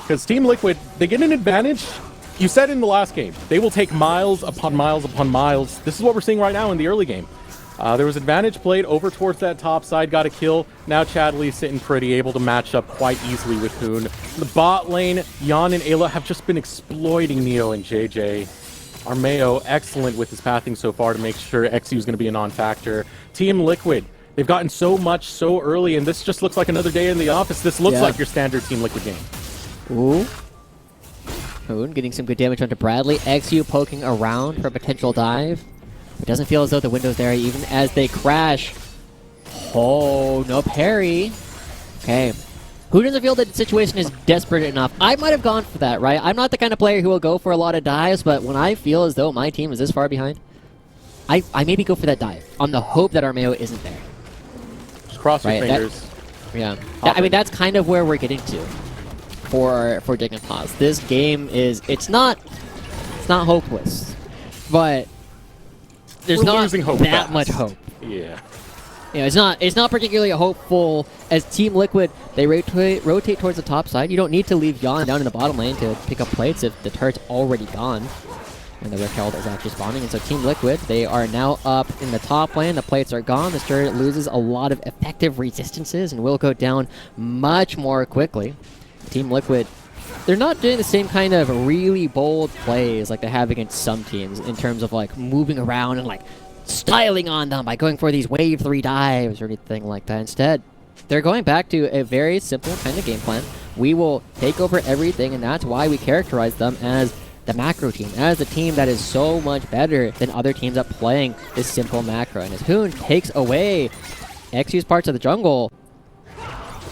because Team Liquid, they get an advantage. You said in the last game, they will take miles upon miles upon miles. This is what we're seeing right now in the early game. There was advantage played over towards that top side, got a kill. Now Chadley's sitting pretty, able to match up quite easily with Hoon. The bot lane, Jan and Ayla have just been exploiting Neo and JJ. Armeo, excellent with his pathing so far to make sure XU is going to be a non-factor. Team Liquid, they've gotten so much so early, and this just looks like another day in the office. This looks like your standard Team Liquid game. Ooh. Hoon getting some good damage onto Bradley. XU poking around for a potential dive. It doesn't feel as though the window's there even as they crash. Oh, no parry. Okay. Who doesn't feel that the situation is desperate enough? I might have gone for that, right? I'm not the kind of player who will go for a lot of dives, but when I feel as though my team is this far behind, I maybe go for that dive on the hope that Armeo isn't there. Just cross your fingers. I mean, that's kind of where we're getting to for Dignitas. This game is, it's not hopeless, but there's not that much hope. Yeah. You know, it's not particularly hopeful as Team Liquid, they rotate towards the top side. You don't need to leave Jan down in the bottom lane to pick up plates if the turret's already gone. And the Rift Herald is actually spawning. And so Team Liquid, they are now up in the top lane. The plates are gone. This turret loses a lot of effective resistances and will go down much more quickly. Team Liquid, they're not doing the same kind of really bold plays like they have against some teams in terms of like moving around and like styling on them by going for these wave 3 dives or anything like that. Instead, they're going back to a very simple kind of game plan. We will take over everything, and that's why we characterize them as the macro team, as a team that is so much better than other teams at playing this simple macro. And as Hoon takes away XU's parts of the jungle,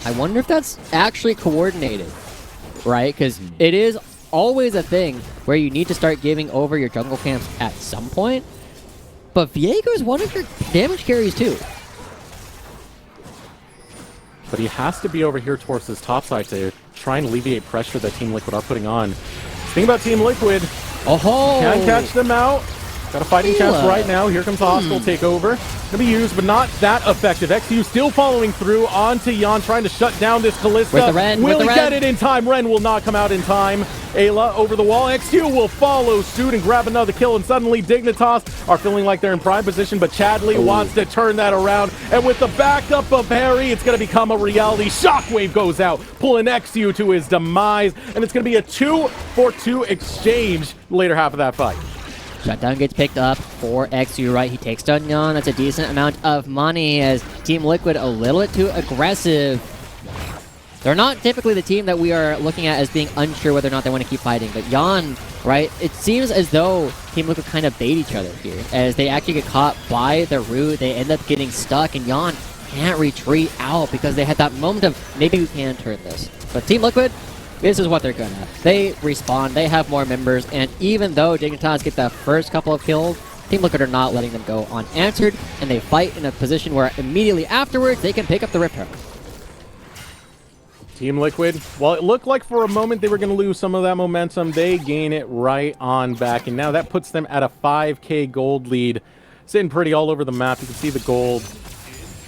I wonder if that's actually coordinated, right? Because it is always a thing where you need to start giving over your jungle camps at some point. But Viego is one of your damage carries too. But he has to be over here towards this top side to try and alleviate pressure that Team Liquid are putting on. Think about Team Liquid. Oh, Can catch them out. Got a fighting chance right now. Here comes the hostile takeover. Gonna be used, but not that effective. XU still following through onto Jan, trying to shut down this Kalista. Where's the Ren? Will he get it in time? Ren will not come out in time. Ayla over the wall. XU will follow suit and grab another kill, and suddenly Dignitas are feeling like they're in prime position, but Chadley wants to turn that around, and with the backup of Harry, it's gonna become a reality. Shockwave goes out, pulling XU to his demise, and it's gonna be a 2-for-2 exchange later half of that fight. Shutdown gets picked up for XU, right? He takes down Jan. That's a decent amount of money as Team Liquid a little bit too aggressive. They're not typically the team that we are looking at as being unsure whether or not they want to keep fighting. But Jan, right? It seems as though Team Liquid kind of bait each other here. As they actually get caught by the root, they end up getting stuck, and Jan can't retreat out because they had that moment of, maybe we can turn this. But Team Liquid, this is what they're good at. They respawn, they have more members, and even though Dignitas get the first couple of kills, Team Liquid are not letting them go unanswered, and they fight in a position where immediately afterwards they can pick up the Rift Herald. Team Liquid, well, it looked like for a moment they were going to lose some of that momentum. They gain it right on back, and now that puts them at a 5k gold lead. Sitting pretty all over the map. You can see the gold.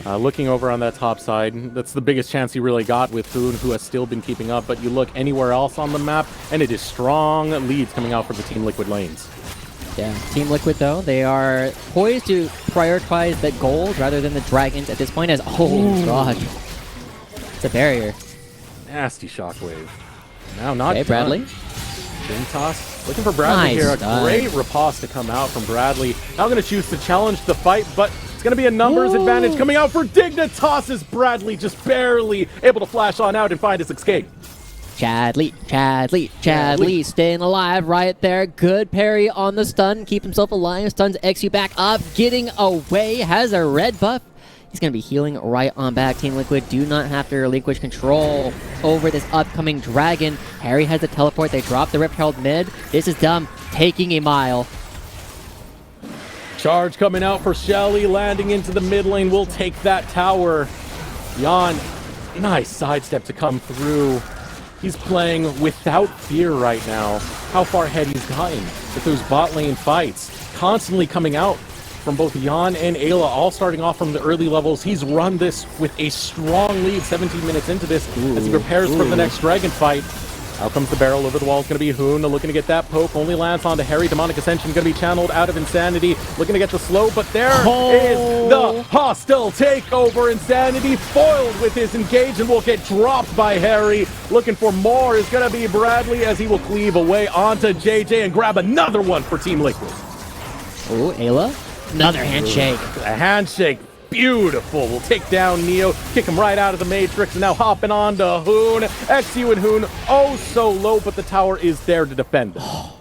Looking over on that top side, that's the biggest chance he really got with Hoon, who has still been keeping up. But you look anywhere else on the map, and it is strong leads coming out for the Team Liquid lanes. Yeah, Team Liquid, though, they are poised to prioritize the gold rather than the dragons at this point as, oh, God. It's a barrier. Nasty shockwave. Now not okay, Bradley. Dignitas looking for Bradley here. A great riposte to come out from Bradley. Now going to choose to challenge the fight, but it's going to be a numbers advantage coming out for Dignitas as Bradley just barely able to flash on out and find his escape. Chadley staying alive right there. Good parry on the stun. Keep himself alive. Stuns XU back up. Getting away. Has a red buff. He's going to be healing right on back. Team Liquid do not have to relinquish control over this upcoming dragon. Harry has a teleport. They drop the Rift Herald mid. This is dumb. Taking a mile. Charge coming out for Shelly. Landing into the mid lane. Will take that tower. Jan, nice sidestep to come through. He's playing without fear right now. How far ahead he's gotten with those bot lane fights. Constantly coming out from both Jan and Ayla, all starting off from the early levels. He's run this with a strong lead 17 minutes into this as he prepares for the next dragon fight. Out comes the barrel, over the wall is going to be Hoon, looking to get that poke, only lands onto Harry, Demonic Ascension going to be channeled out of Insanity, looking to get the slow, but there is the hostile takeover. Insanity foiled with his engage and will get dropped by Harry. Looking for more is going to be Bradley as he will cleave away onto JJ and grab another one for Team Liquid. Ooh, Ayla. Another handshake. A handshake. Beautiful. We'll take down Neo, kick him right out of the Matrix, and now hopping on to Hoon. XU and Hoon, oh so low, but the tower is there to defend them.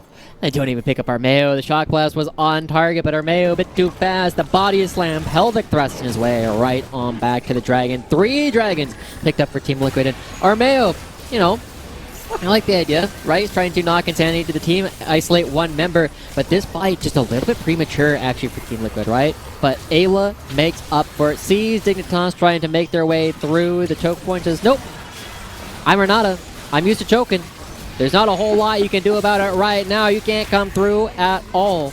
They don't even pick up Armeo. The Shock Blast was on target, but Armeo a bit too fast. The body slam, pelvic thrust in his way, right on back to the Dragon. 3 Dragons picked up for Team Liquid, and Armeo, you know, I like the idea, right? He's trying to knock Insanity to the team, isolate one member, but this fight just a little bit premature actually for Team Liquid, right? But Ayla makes up for it, sees Dignitas trying to make their way through the choke point, says, nope, I'm Renata, I'm used to choking. There's not a whole lot you can do about it right now, you can't come through at all.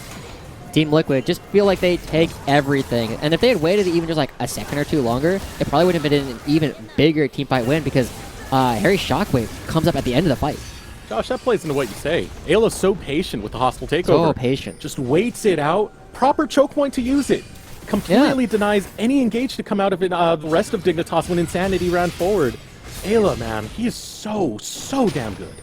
Team Liquid just feel like they take everything, and if they had waited even just like a second or two longer, it probably would have been an even bigger team fight win because Harry Shockwave comes up at the end of the fight. Josh, that plays into what you say. Ayla's so patient with the hostile takeover. So patient. Just waits it out. Proper choke point to use it. Completely denies any engage to come out of it, the rest of Dignitas when Insanity ran forward. Ayla, man, he is so damn good.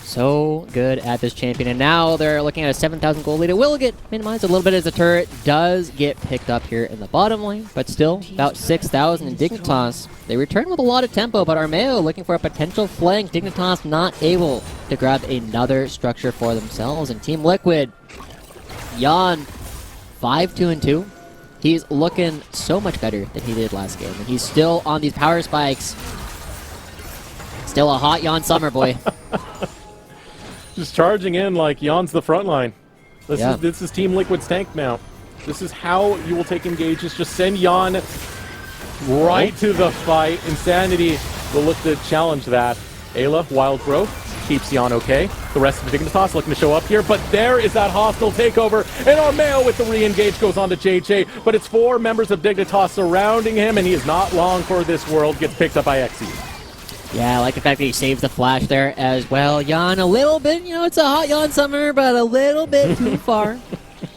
So good at this champion, and now they're looking at a 7,000 gold lead. It will get minimized a little bit as the turret does get picked up here in the bottom lane, but still about 6,000 in Dignitas. They return with a lot of tempo, but Armeo looking for a potential flank. Dignitas not able to grab another structure for themselves, and Team Liquid, Jan, 5-2-2. He's looking so much better than he did last game, and he's still on these power spikes. Still a hot Jan Summer, boy. Just charging in like Jan's the front line. This is Team Liquid's tank now. This is how you will take engages. Just send Jan right to the fight. Insanity will look to challenge that. Ayla, Wild Growth, keeps Jan okay. The rest of the Dignitas looking to show up here, but there is that hostile takeover, and Armeo with the re-engage goes on to JJ, but it's 4 members of Dignitas surrounding him, and he is not long for this world. Gets picked up by XE. Yeah, I like the fact that he saves the flash there as well. Jan, a little bit, you know, it's a hot Jan Summer, but a little bit too far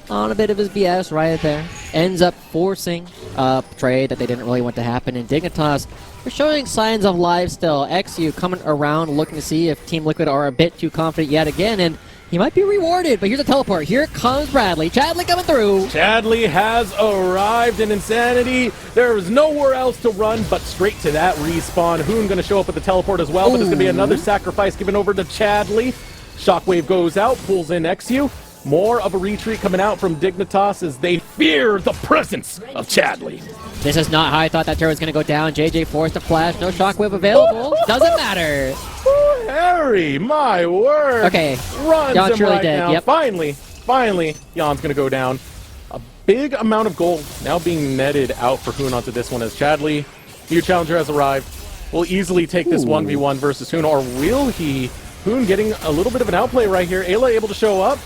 on a bit of his BS right there. Ends up forcing a trade that they didn't really want to happen. And Dignitas, we're showing signs of life still. XU coming around looking to see if Team Liquid are a bit too confident yet again, and he might be rewarded, but here's a teleport. Here comes Bradley. Chadley coming through. Chadley has arrived in Insanity. There is nowhere else to run but straight to that respawn. Hoon going to show up at the teleport as well, but it's going to be another sacrifice given over to Chadley. Shockwave goes out, pulls in XU. More of a retreat coming out from Dignitas as they fear the presence of Chadley. This is not how I thought that turret was going to go down. JJ forced a flash. No Shockwave available. Doesn't matter. Ooh, Harry, my word. Okay. Runs Jan's him really right dead. down. Yep. Finally, Jan's going to go down. A big amount of gold now being netted out for Hoon onto this one as Chadley, new challenger has arrived. Will easily take this 1v1 versus Hoon, or will he? Hoon getting a little bit of an outplay right here. Ayla able to show up,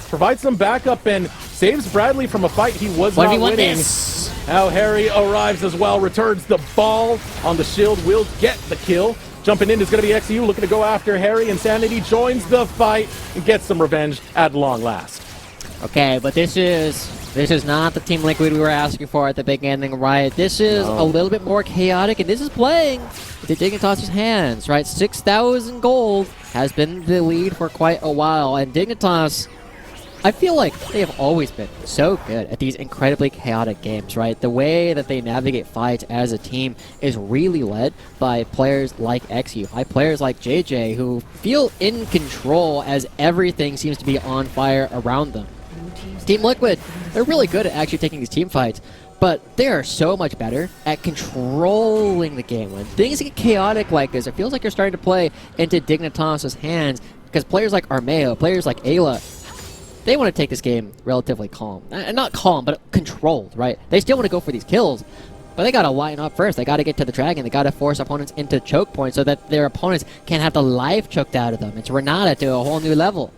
provides some backup, and saves Bradley from a fight he was not winning. Now Harry arrives as well, returns the ball on the shield, will get the kill. Jumping in is going to be XU, looking to go after Harry. Insanity joins the fight and gets some revenge at long last. Okay, but this is not the Team Liquid we were asking for at the beginning, right? This is a little bit more chaotic, and this is playing with Dignitas' hands, right? 6,000 gold has been the lead for quite a while, and Dignitas, I feel like they have always been so good at these incredibly chaotic games, right? The way that they navigate fights as a team is really led by players like XU, by players like JJ, who feel in control as everything seems to be on fire around them. Team Liquid, they're really good at actually taking these team fights, but they are so much better at controlling the game. When things get chaotic like this, it feels like you're starting to play into Dignitas' hands, because players like Armeo, players like Ayla, they want to take this game relatively calm. Not calm, but controlled, right? They still want to go for these kills, but they got to line up first. They got to get to the dragon. They got to force opponents into choke points so that their opponents can't have the life choked out of them. It's Renata to a whole new level.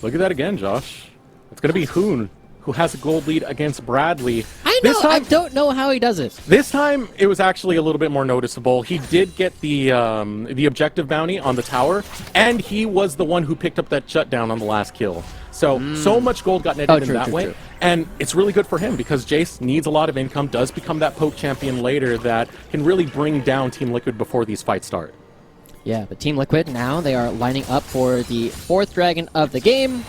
Look at that again, Josh. It's going to be Hoon who has a gold lead against Bradley. I know, I don't know how he does it. This time, it was actually a little bit more noticeable. He did get the objective bounty on the tower, and he was the one who picked up that shutdown on the last kill. So much gold got netted in that way. True. And it's really good for him because Jace needs a lot of income, does become that poke champion later that can really bring down Team Liquid before these fights start. Yeah, but Team Liquid now, they are lining up for the 4th dragon of the game.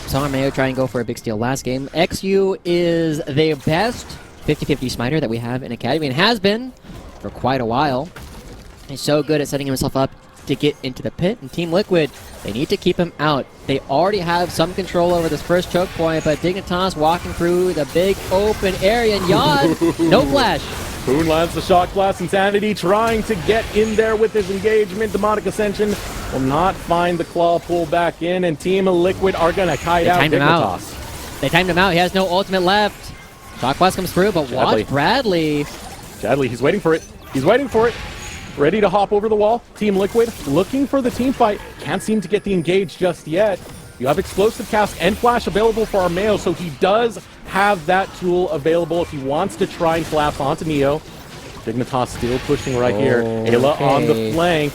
Saw Mayo try and go for a big steal last game. XU is the best 50-50 smiter that we have in Academy and has been for quite a while. He's so good at setting himself up to get into the pit, and Team Liquid, they need to keep him out. They already have some control over this first choke point, but Dignitas walking through the big open area, and Yan, no flash. Hoon lands the shock blast. Insanity trying to get in there with his engagement. Demonic Ascension will not find the claw pull back in, and Team Liquid are going to kite out Dignitas. They timed him out. He has no ultimate left. Shock blast comes through, but watch Bradley. Chadley, he's waiting for it. He's waiting for it. Ready to hop over the wall. Team Liquid looking for the team fight. Can't seem to get the engage just yet. You have explosive cast and flash available for Armeo, so he does have that tool available if he wants to try and collapse onto Neo. Dignitas still pushing right here. Ayla on the flank.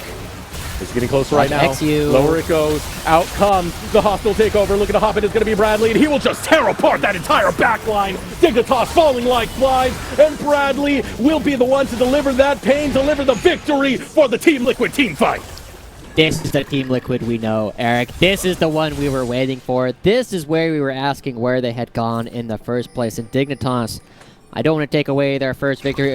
It's getting closer right now. XU. Lower it goes. Out comes the hostile takeover. Looking to hop it. It's going to be Bradley, and he will just tear apart that entire backline. Dignitas falling like flies, and Bradley will be the one to deliver that pain, deliver the victory for the Team Liquid team fight. This is the Team Liquid we know, Eric. This is the one we were waiting for. This is where we were asking where they had gone in the first place. And Dignitas, I don't want to take away their first victory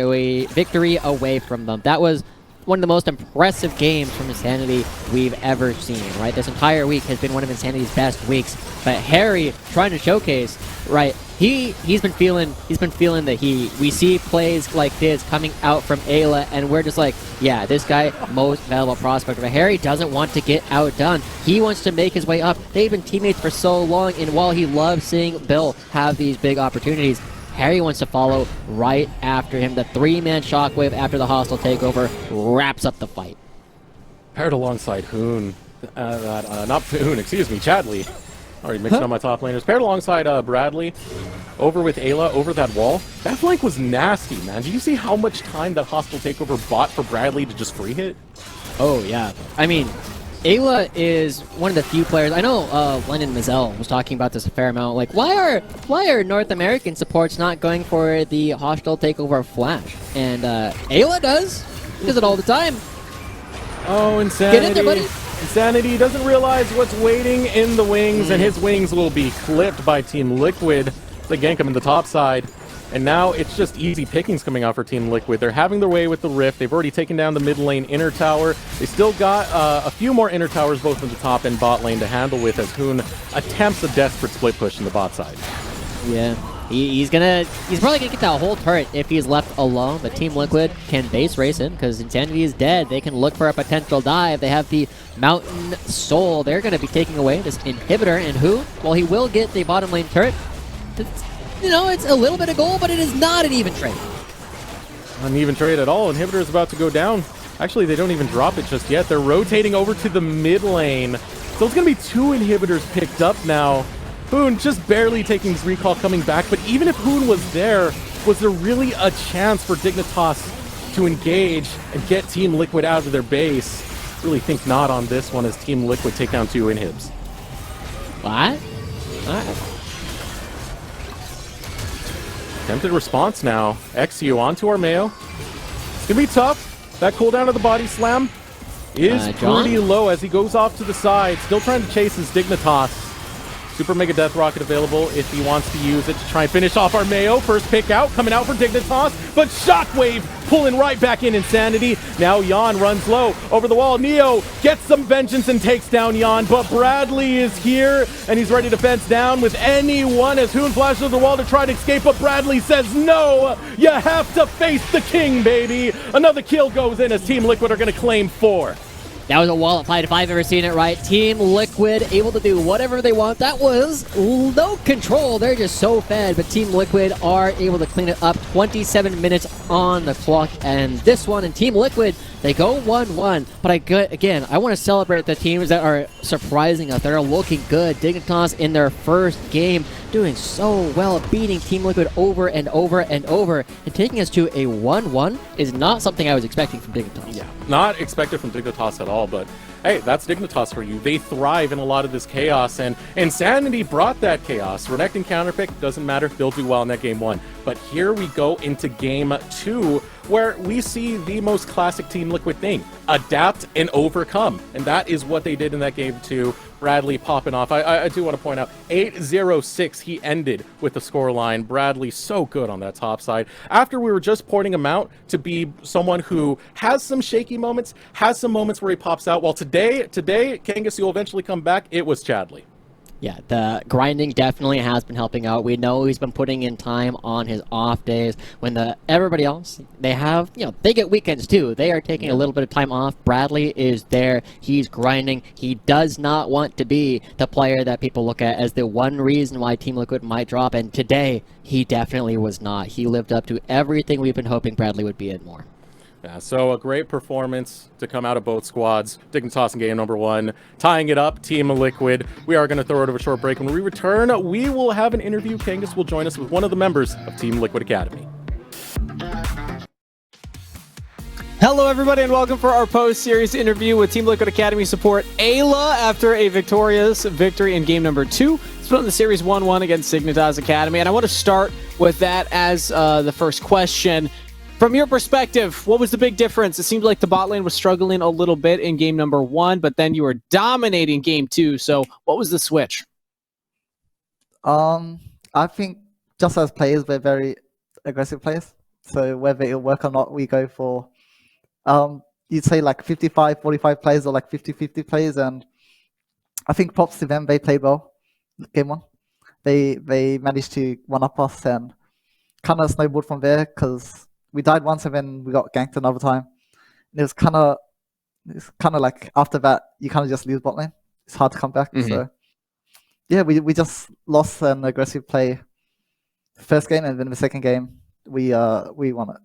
away from them. That was one of the most impressive games from Insanity we've ever seen, right? This entire week has been one of Insanity's best weeks. But Harry trying to showcase, right? He's been feeling the heat. We see plays like this coming out from Ayla, and we're just like, yeah, this guy, most valuable prospect. But Harry doesn't want to get outdone. He wants to make his way up. They've been teammates for so long, and while he loves seeing Bill have these big opportunities, Harry wants to follow right after him. The 3-man shockwave after the hostile takeover wraps up the fight. Paired alongside Hoon. Not Hoon, excuse me, Chadley. Already mixing up my top laners. Paired alongside Bradley. Over with Ayla, over that wall. That flank was nasty, man. Did you see how much time that hostile takeover bought for Bradley to just free hit? Oh, yeah. I mean, Ayla is one of the few players. I know Lennon Mazel was talking about this a fair amount. Like, why are North American supports not going for the hostile takeover flash? And Ayla does. He does it all the time. Oh, Insanity. Get in there, buddy. Insanity doesn't realize what's waiting in the wings, and his wings will be clipped by Team Liquid. They gank him in the top side. And now it's just easy pickings coming out for Team Liquid. They're having their way with the Rift. They've already taken down the mid lane inner tower. They still got a few more inner towers both in the top and bot lane to handle with as Hoon attempts a desperate split push in the bot side. Yeah, he's probably gonna get that whole turret if he's left alone. But Team Liquid can base race him because Insanity is dead. They can look for a potential dive. They have the Mountain Soul. They're gonna be taking away this inhibitor, and Hoon, well, he will get the bottom lane turret. You know, it's a little bit of gold, but it is not an even trade. Not an even trade at all. Inhibitor is about to go down. Actually, they don't even drop it just yet. They're rotating over to the mid lane. So it's going to be 2 inhibitors picked up now. Hoon just barely taking his recall coming back. But even if Hoon was there really a chance for Dignitas to engage and get Team Liquid out of their base? Really think not on this one as Team Liquid take down 2 inhibs. What? All right. Attempted response now. XU onto Armeo. It's going to be tough. That cooldown of the body slam is pretty low as he goes off to the side. Still trying to chase his Dignitas. Super Mega Death Rocket available if he wants to use it to try and finish off Armeo. First pick out, coming out for Dignitas, but Shockwave pulling right back in Insanity. Now Yan runs low over the wall. Neo gets some vengeance and takes down Yan, but Bradley is here, and he's ready to fence down with anyone as Hoon flashes over the wall to try to escape, but Bradley says, no, you have to face the king, baby. Another kill goes in as Team Liquid are going to claim 4. That was a wallop fight if I've ever seen it, right? Team Liquid able to do whatever they want. That was no control. They're just so fed, but Team Liquid are able to clean it up. 27 minutes on the clock, and this one, and Team Liquid, they go 1-1. But again, I want to celebrate the teams that are surprising us, that are looking good. Dignitas in their first game, doing so well, beating Team Liquid over and over and over, and taking us to a 1-1 is not something I was expecting from Dignitas. Yeah, not expected from Dignitas at all, but hey, that's Dignitas for you. They thrive in a lot of this chaos, and Insanity brought that chaos. Renekton counterpick, doesn't matter, they'll do well in that game 1. But here we go into game 2, where we see the most classic Team Liquid thing, adapt and overcome. And that is what they did in that game 2. Bradley popping off. I do want to point out, 8-0-6, he ended with the scoreline. Bradley so good on that top side. After we were just pointing him out to be someone who has some shaky moments, has some moments where he pops out. Well, today, Kangas, you'll eventually come back. It was Chadley. Yeah, the grinding definitely has been helping out. We know he's been putting in time on his off days when everybody else, they have, they get weekends too. They are taking a little bit of time off. Bradley is there. He's grinding. He does not want to be the player that people look at as the one reason why Team Liquid might drop. And today, he definitely was not. He lived up to everything we've been hoping Bradley would be and more. Yeah, so a great performance to come out of both squads. Dignitas in game number 1, tying it up, Team Liquid. We are going to throw it over a short break. When we return, we will have an interview. Kangas will join us with one of the members of Team Liquid Academy. Hello, everybody, and welcome for our post-series interview with Team Liquid Academy support Ayla after a victorious victory in game number 2. Split in the series 1-1 against Dignitas Academy, and I want to start with that as the first question. From your perspective, what was the big difference? It seems like the bot lane was struggling a little bit in game number 1, but then you were dominating game 2. So what was the switch? I think just as players, we're very aggressive players. So whether it'll work or not, we go for, you'd say like 55-45 plays or like 50-50 plays. And I think props to them, they played well game 1. They managed to one-up us and kind of snowballed from there because we died once and then we got ganked another time. And it's kind of like after that, you kind of just lose bot lane. It's hard to come back. Mm-hmm. So yeah, we just lost an aggressive play first game, and then the second game we won it.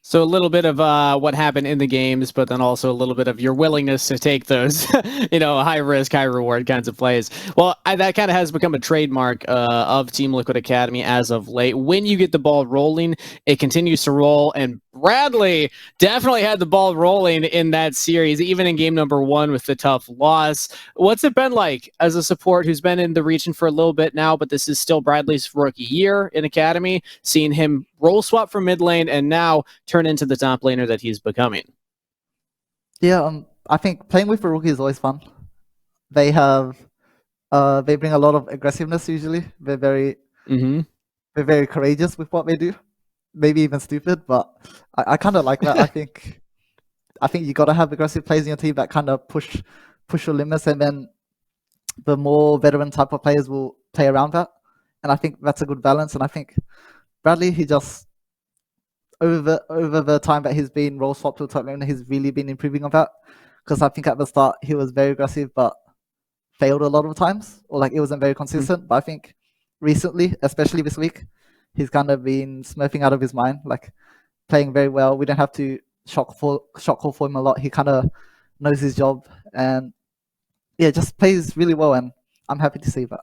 So a little bit of what happened in the games, but then also a little bit of your willingness to take those, high risk, high reward kinds of plays. Well, that kind of has become a trademark of Team Liquid Academy as of late. When you get the ball rolling, it continues to roll, and Bradley definitely had the ball rolling in that series, even in game number 1 with the tough loss. What's it been like as a support who's been in the region for a little bit now, but this is still Bradley's rookie year in Academy, seeing him role swap from mid lane and now turn into the top laner that he's becoming? Yeah, I think playing with a rookie is always fun. They have, they bring a lot of aggressiveness usually. They're very courageous with what they do. Maybe even stupid, but I kind of like that. I think you got to have aggressive players in your team that kind of push your limits, and then the more veteran type of players will play around that. And I think that's a good balance. And I think Bradley, he just over the time that he's been role swapped to a top laner, he's really been improving on that. Because I think at the start he was very aggressive, but failed a lot of times, or like it wasn't very consistent. But I think recently, especially this week, he's kind of been smurfing out of his mind, like playing very well. We don't have to shock call for him a lot. He kind of knows his job, and yeah, just plays really well. And I'm happy to see that.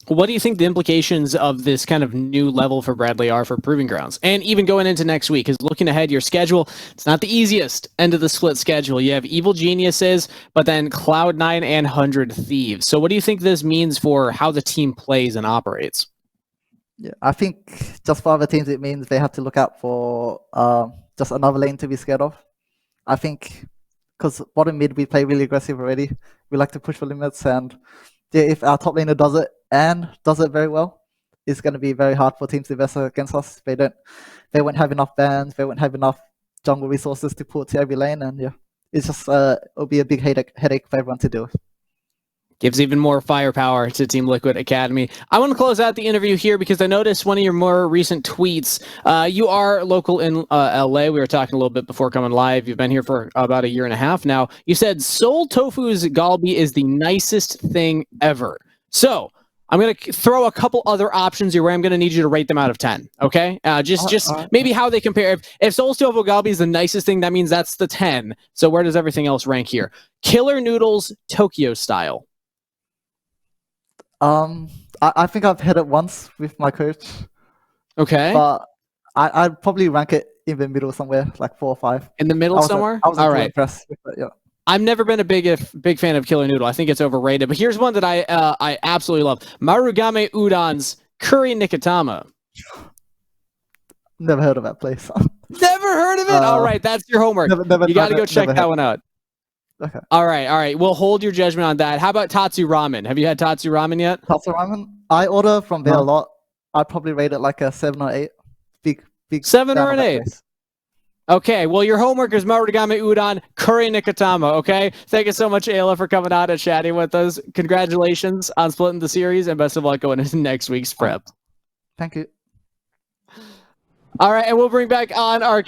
What do you think the implications of this kind of new level for Bradley are for Proving Grounds? And even going into next week, because looking ahead, your schedule, it's not the easiest end of the split schedule. You have Evil Geniuses, but then Cloud9 and 100 Thieves. So what do you think this means for how the team plays and operates? Yeah, I think just for other teams, it means they have to look out for just another lane to be scared of. I think because bottom mid, we play really aggressive already. We like to push for limits, and yeah, if our top laner does it and does it very well, it's going to be very hard for teams to invest against us. They won't have enough bans, they won't have enough jungle resources to put to every lane, and yeah, it's just it'll be a big headache for everyone to deal with. Gives even more firepower to Team Liquid Academy. I want to close out the interview here because I noticed one of your more recent tweets. You are local in LA. We were talking a little bit before coming live. You've been here for about 1.5 years now. You said Soul Tofu's Galbi is the nicest thing ever. So I'm going to throw a couple other options here where I'm going to need you to rate them out of 10. Okay? Just maybe how they compare. If Soul Tofu Galbi is the nicest thing, that means that's the 10. So where does everything else rank here? Killer Noodles Tokyo style. I I think I've had it once with my coach, Okay. but I'd probably rank it in the middle somewhere, like 4 or 5. In the middle somewhere? I was All too right. impressed with it, yeah. I've never been a big fan of Killer Noodle. I think it's overrated. But here's one that I absolutely love: Marugame Udon's Curry Nikitama. Never heard of that place. Never heard of it? All right, that's your homework. Never You got to tried go it, check never that had one out. Okay. All right. We'll hold your judgment on that. How about Tatsu Ramen? Have you had Tatsu Ramen yet? Tatsu Ramen, I order from there No. a lot. I'd probably rate it like a 7 or 8. Big 7 fan or of an that 8? place. Okay, well, your homework is Marugame Udon, Curry Nikitama, okay? Thank you so much, Ayla, for coming on and chatting with us. Congratulations on splitting the series, and best of luck going into next week's prep. Thank you. All right, and we'll bring back on our